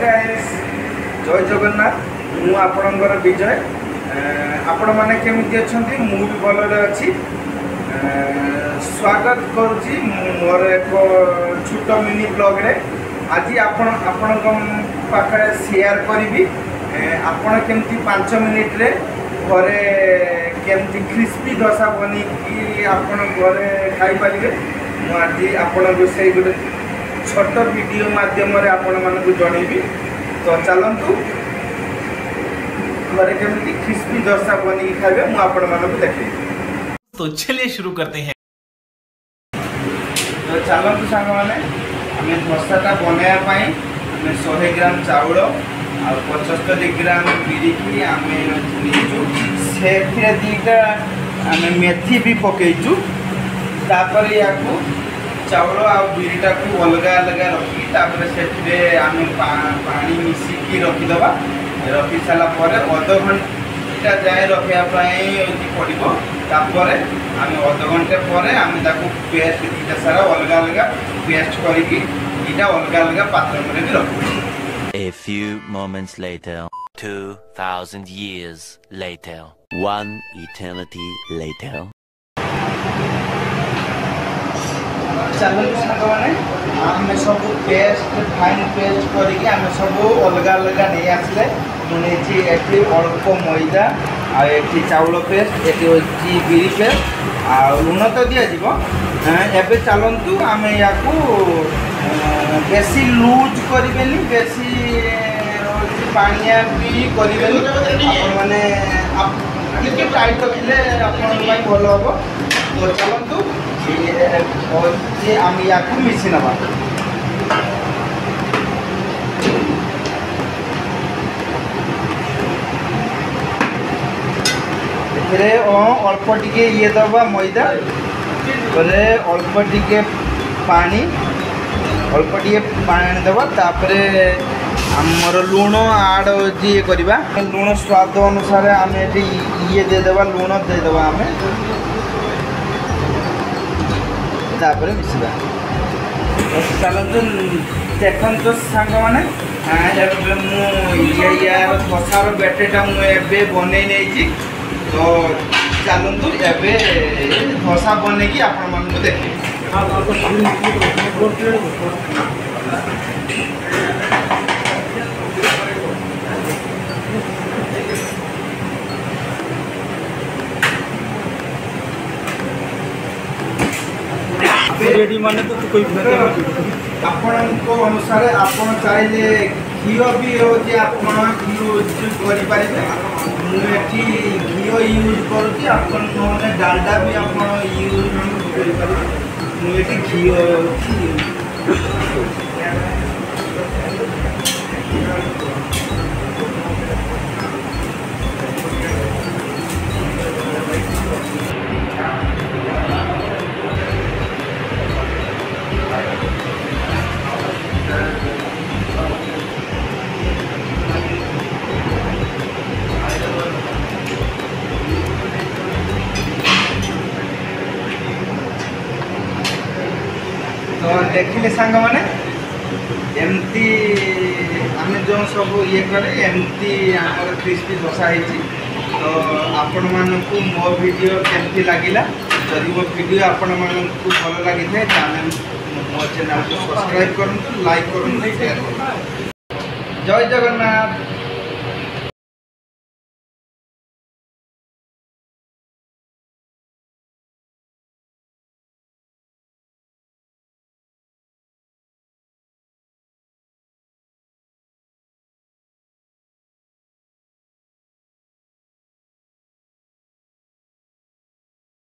जय जगन्नाथ मु आपणकर विजय आपण माने केमिति अछंती मु भी भलरे अछि स्वागत करूची मोर एक छोट मिनी ब्लॉग रे आज आपण पाखरे शेयर करी आपण केमिति 5 मिनिट रे घरे केमिति क्रिस्पी डोसा बनी कि आपण घरे खाई पारिबे मु आज आपण से गोटे छोट वीडियो माध्यम रे आपण मानकु जणेबी तो चलतु घरे केमिति क्रिस्पी डोसा बनी खाइबे मु आपण मानकु देखै। तो चलिए शुरू करते हैं। तो चलतु सांग माने हमें डोसाटा बनाया पाई हमें 100 ग्राम चाउल और 75 ग्राम बिरी की हमें नीचु से दीटा हमें मेथी भी पकेइचु तापर याकू चाउल आ बिरीटा को अलग अलग रखी तापर से आम पानी मिसिकी रखीदबा रखी सारा अध घंटा जाए रखापी पड़ो तापर आम अध घंटे पर आम पेस्ट दीटा सारा अलग अलग पेस्ट करके दीटा अलग अलग पात्र में भी रख। A few moments later, 2000 years later, one eternity later. चलो साग मैंने आम सब पेस्ट फाइन पेस्ट करके आम सब अलग अलग नहीं आसले मुझे ये अल्प मैदा आठी चाउल पेस्ट ये बिरी पेस्ट आ लुण तो दिज्व एवं चलतु आम या बेसी लूज करें बेसी पानिया भी करें मैंने टाइट रखिले भल हम तो चलतु आम या मिसी नवा अल्प टिके ये दबा मैदा बोले अल्प टिके पानी अल्प टिके पानी दबा तापर आमर लुण आड ये करवा लुण स्वाद अनुसार आम ये देदेबा लुण देदेबा आम तापर मिसवा चलतु देखु सांग मैंने यार कषार बैटेटा मुझे बनई नहीं तो चलतु एवं डोसा बनई आपण मान देखे। रेडी माने तो कोई आपको अनुसार आपन चाहे घी भी हो यूज करें मुझे घी यूज करुँच आपने डालडा भी आप यूज करें मुझे घी तो देखिले सांग मैंने एमती आम जो सब ये करे एमती आमर क्रिस्पी डोसा है। तो आपण मानक मो वीडियो केमती लगिला जदि मो वीडियो आपण मानक भल लगी था चैनल मो चैनल को सब्सक्राइब करूँ लाइक करूँ शेयर करूँ। जय जगन्नाथ।